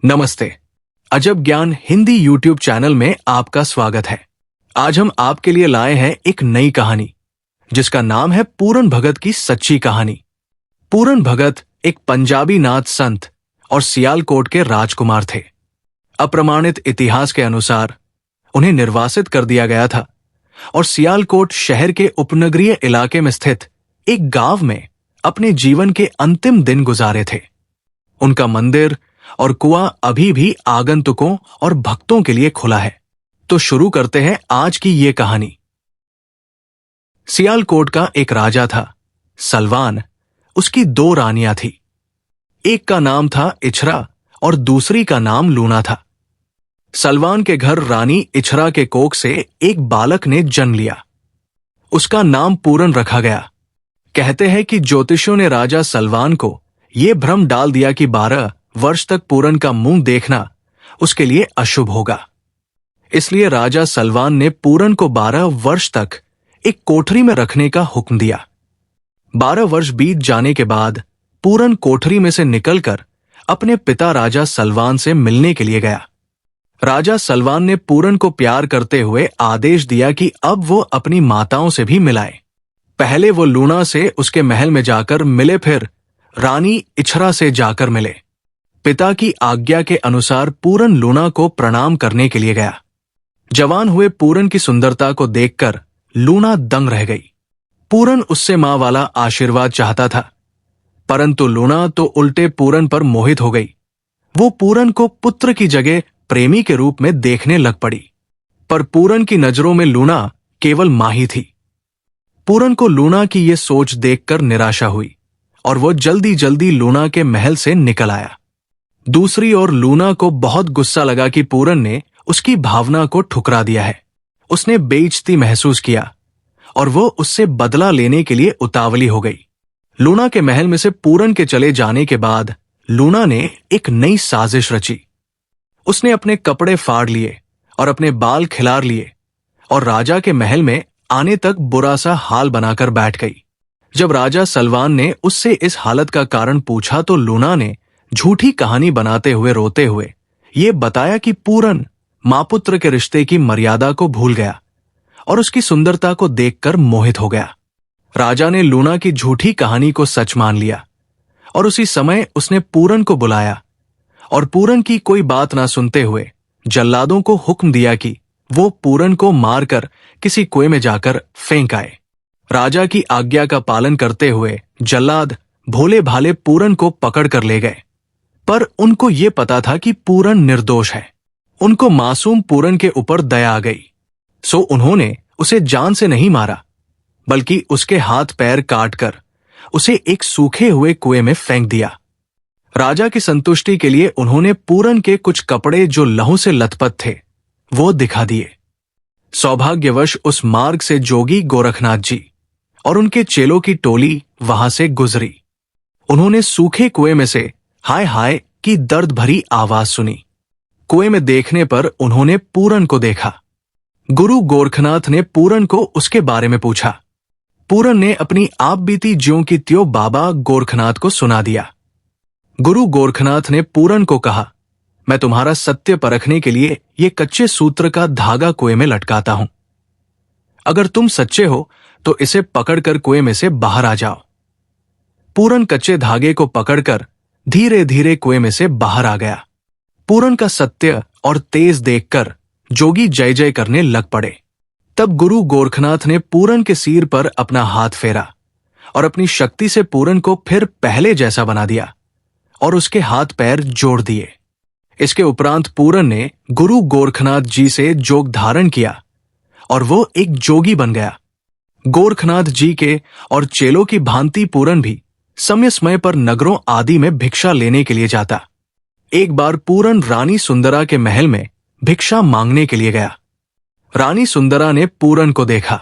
नमस्ते। अजब ज्ञान हिंदी यूट्यूब चैनल में आपका स्वागत है। आज हम आपके लिए लाए हैं एक नई कहानी जिसका नाम है पूरन भगत की सच्ची कहानी। पूरन भगत एक पंजाबी नाथ संत और सियालकोट के राजकुमार थे। अप्रमाणित इतिहास के अनुसार उन्हें निर्वासित कर दिया गया था और सियालकोट शहर के उपनगरीय इलाके में स्थित एक गांव में अपने जीवन के अंतिम दिन गुजारे थे। उनका मंदिर और कुआं अभी भी आगंतुकों और भक्तों के लिए खुला है। तो शुरू करते हैं आज की ये कहानी। सियालकोट का एक राजा था, सलवान। उसकी दो रानियां थी। एक का नाम था इछरा और दूसरी का नाम लूना था। सलवान के घर रानी इछरा के कोख से एक बालक ने जन्म लिया। उसका नाम पूरन रखा गया। कहते हैं कि ज्योतिषियों ने राजा सलवान को यह भ्रम डाल दिया कि 12 वर्ष तक पूरन का मुंह देखना उसके लिए अशुभ होगा। इसलिए राजा सलवान ने पूरन को 12 वर्ष तक एक कोठरी में रखने का हुक्म दिया। 12 वर्ष बीत जाने के बाद पूरन कोठरी में से निकलकर अपने पिता राजा सलवान से मिलने के लिए गया। राजा सलवान ने पूरन को प्यार करते हुए आदेश दिया कि अब वो अपनी माताओं से भी मिलाए। पहले वो लूना से उसके महल में जाकर मिले, फिर रानी इछरा से जाकर मिले। पिता की आज्ञा के अनुसार पूरन लूना को प्रणाम करने के लिए गया। जवान हुए पूरन की सुंदरता को देखकर लूना दंग रह गई। पूरन उससे मां वाला आशीर्वाद चाहता था, परंतु लूना तो उल्टे पूरन पर मोहित हो गई। वो पूरन को पुत्र की जगह प्रेमी के रूप में देखने लग पड़ी। पर पूरन की नजरों में लूना केवल मां ही थी। पूरन को लूना की ये सोच देखकर निराशा हुई और वो जल्दी जल्दी लूना के महल से निकल आया। दूसरी ओर लूना को बहुत गुस्सा लगा कि पूरन ने उसकी भावना को ठुकरा दिया है। उसने बेइज्जती महसूस किया और वो उससे बदला लेने के लिए उतावली हो गई। लूना के महल में से पूरन के चले जाने के बाद लूना ने एक नई साजिश रची। उसने अपने कपड़े फाड़ लिए और अपने बाल खिलार लिए और राजा के महल में आने तक बुरा सा हाल बनाकर बैठ गई। जब राजा सलवान ने उससे इस हालत का कारण पूछा तो लूना ने झूठी कहानी बनाते हुए रोते हुए ये बताया कि पूरन मां पुत्र के रिश्ते की मर्यादा को भूल गया और उसकी सुंदरता को देखकर मोहित हो गया। राजा ने लूना की झूठी कहानी को सच मान लिया और उसी समय उसने पूरन को बुलाया और पूरन की कोई बात ना सुनते हुए जल्लादों को हुक्म दिया कि वो पूरन को मारकर किसी कुएं में जाकर फेंक आए। राजा की आज्ञा का पालन करते हुए जल्लाद भोले भाले पूरन को पकड़ कर ले गए, पर उनको ये पता था कि पूरन निर्दोष है। उनको मासूम पूरन के ऊपर दया आ गई, सो उन्होंने उसे जान से नहीं मारा, बल्कि उसके हाथ पैर काटकर उसे एक सूखे हुए कुएं में फेंक दिया। राजा की संतुष्टि के लिए उन्होंने पूरन के कुछ कपड़े जो लहू से लथपथ थे वो दिखा दिए। सौभाग्यवश उस मार्ग से जोगी गोरखनाथ जी और उनके चेलों की टोली वहां से गुजरी। उन्होंने सूखे कुएं में से हाय हाय की दर्द भरी आवाज सुनी। कुएं में देखने पर उन्होंने पूरन को देखा। गुरु गोरखनाथ ने पूरन को उसके बारे में पूछा। पूरन ने अपनी आप बीती ज्यों की त्यों बाबा गोरखनाथ को सुना दिया। गुरु गोरखनाथ ने पूरन को कहा, मैं तुम्हारा सत्य परखने के लिए ये कच्चे सूत्र का धागा कुएं में लटकाता हूं। अगर तुम सच्चे हो तो इसे पकड़कर कुएं में से बाहर आ जाओ। पूरन कच्चे धागे को पकड़कर धीरे धीरे कुएं में से बाहर आ गया। पूरन का सत्य और तेज देखकर जोगी जय जय करने लग पड़े। तब गुरु गोरखनाथ ने पूरन के सिर पर अपना हाथ फेरा और अपनी शक्ति से पूरन को फिर पहले जैसा बना दिया और उसके हाथ पैर जोड़ दिए। इसके उपरांत पूरन ने गुरु गोरखनाथ जी से जोग धारण किया और वो एक जोगी बन गया। गोरखनाथ जी के और चेलों की भांति पूरन भी समय समय पर नगरों आदि में भिक्षा लेने के लिए जाता। एक बार पूरन रानी सुंदरा के महल में भिक्षा मांगने के लिए गया। रानी सुंदरा ने पूरन को देखा।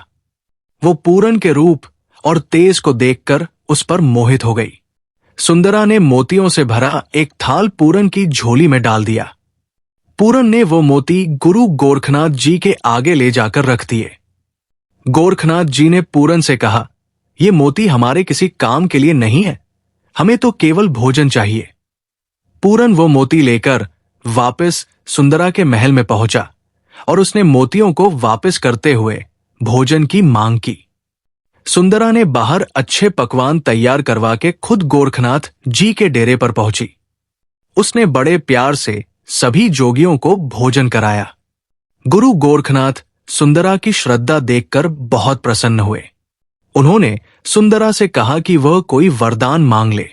वो पूरन के रूप और तेज को देखकर उस पर मोहित हो गई। सुंदरा ने मोतियों से भरा एक थाल पूरन की झोली में डाल दिया। पूरन ने वो मोती गुरु गोरखनाथ जी के आगे ले जाकर रख दिए। गोरखनाथ जी ने पूरन से कहा, ये मोती हमारे किसी काम के लिए नहीं है, हमें तो केवल भोजन चाहिए। पूरन वो मोती लेकर वापस सुंदरा के महल में पहुंचा और उसने मोतियों को वापस करते हुए भोजन की मांग की। सुंदरा ने बाहर अच्छे पकवान तैयार करवा के खुद गोरखनाथ जी के डेरे पर पहुंची। उसने बड़े प्यार से सभी जोगियों को भोजन कराया। गुरु गोरखनाथ सुंदरा की श्रद्धा देखकर बहुत प्रसन्न हुए। उन्होंने सुंदरा से कहा कि वह कोई वरदान मांग ले।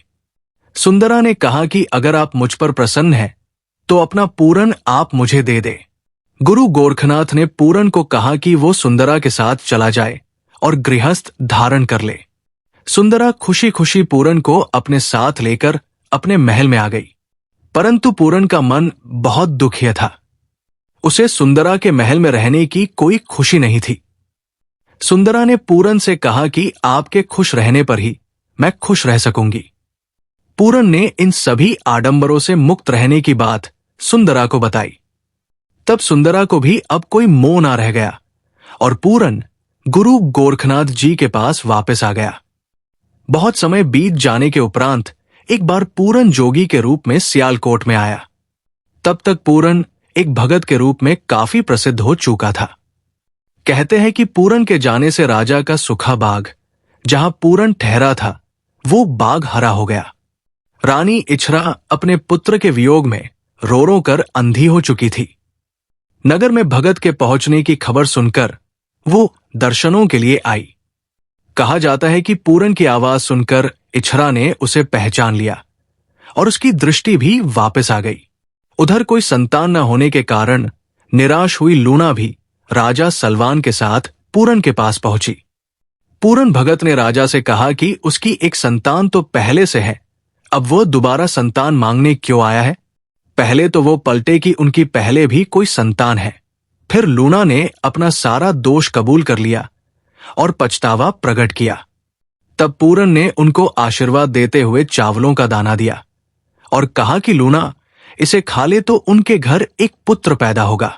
सुंदरा ने कहा कि अगर आप मुझ पर प्रसन्न हैं तो अपना पूरन आप मुझे दे दे। गुरु गोरखनाथ ने पूरन को कहा कि वो सुंदरा के साथ चला जाए और गृहस्थ धारण कर ले। सुंदरा खुशी खुशी पूरन को अपने साथ लेकर अपने महल में आ गई, परंतु पूरन का मन बहुत दुखी था। उसे सुंदरा के महल में रहने की कोई खुशी नहीं थी। सुंदरा ने पूरन से कहा कि आपके खुश रहने पर ही मैं खुश रह सकूंगी। पूरन ने इन सभी आडंबरों से मुक्त रहने की बात सुंदरा को बताई। तब सुंदरा को भी अब कोई मोह ना रह गया और पूरन गुरु गोरखनाथ जी के पास वापस आ गया। बहुत समय बीत जाने के उपरांत एक बार पूरन जोगी के रूप में सियालकोट में आया। तब तक पूरन एक भगत के रूप में काफी प्रसिद्ध हो चुका था। कहते हैं कि पूरन के जाने से राजा का सुखा बाग, जहां पूरन ठहरा था, वो बाग हरा हो गया। रानी इछरा अपने पुत्र के वियोग में रो रो कर अंधी हो चुकी थी। नगर में भगत के पहुंचने की खबर सुनकर वो दर्शनों के लिए आई। कहा जाता है कि पूरन की आवाज सुनकर इछरा ने उसे पहचान लिया और उसकी दृष्टि भी वापस आ गई। उधर कोई संतान न होने के कारण निराश हुई लूना भी राजा सलवान के साथ पूरन के पास पहुंची। पूरन भगत ने राजा से कहा कि उसकी एक संतान तो पहले से है, अब वो दोबारा संतान मांगने क्यों आया है? पहले तो वो पलटे कि उनकी पहले भी कोई संतान है। फिर लूना ने अपना सारा दोष कबूल कर लिया और पछतावा प्रकट किया। तब पूरन ने उनको आशीर्वाद देते हुए चावलों का दाना दिया और कहा कि लूना, इसे खा ले तो उनके घर एक पुत्र पैदा होगा,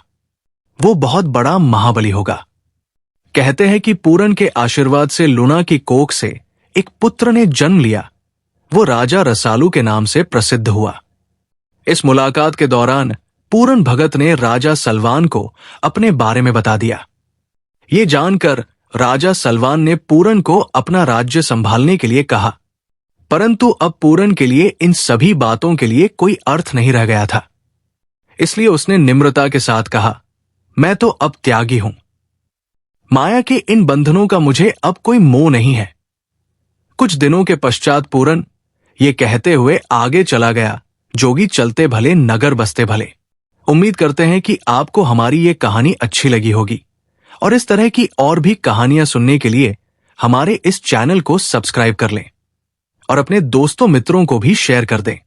वो बहुत बड़ा महाबली होगा। कहते हैं कि पूरन के आशीर्वाद से लूना की कोख से एक पुत्र ने जन्म लिया। वो राजा रसालू के नाम से प्रसिद्ध हुआ। इस मुलाकात के दौरान पूरन भगत ने राजा सलवान को अपने बारे में बता दिया। ये जानकर राजा सलवान ने पूरन को अपना राज्य संभालने के लिए कहा, परंतु अब पूरन के लिए इन सभी बातों के लिए कोई अर्थ नहीं रह गया था। इसलिए उसने निम्रता के साथ कहा, मैं तो अब त्यागी हूं। माया के इन बंधनों का मुझे अब कोई मोह नहीं है। कुछ दिनों के पश्चात पूरन ये कहते हुए आगे चला गया, जोगी चलते भले नगर बसते भले। उम्मीद करते हैं कि आपको हमारी ये कहानी अच्छी लगी होगी और इस तरह की और भी कहानियां सुनने के लिए हमारे इस चैनल को सब्सक्राइब कर लें और अपने दोस्तों मित्रों को भी शेयर कर दें।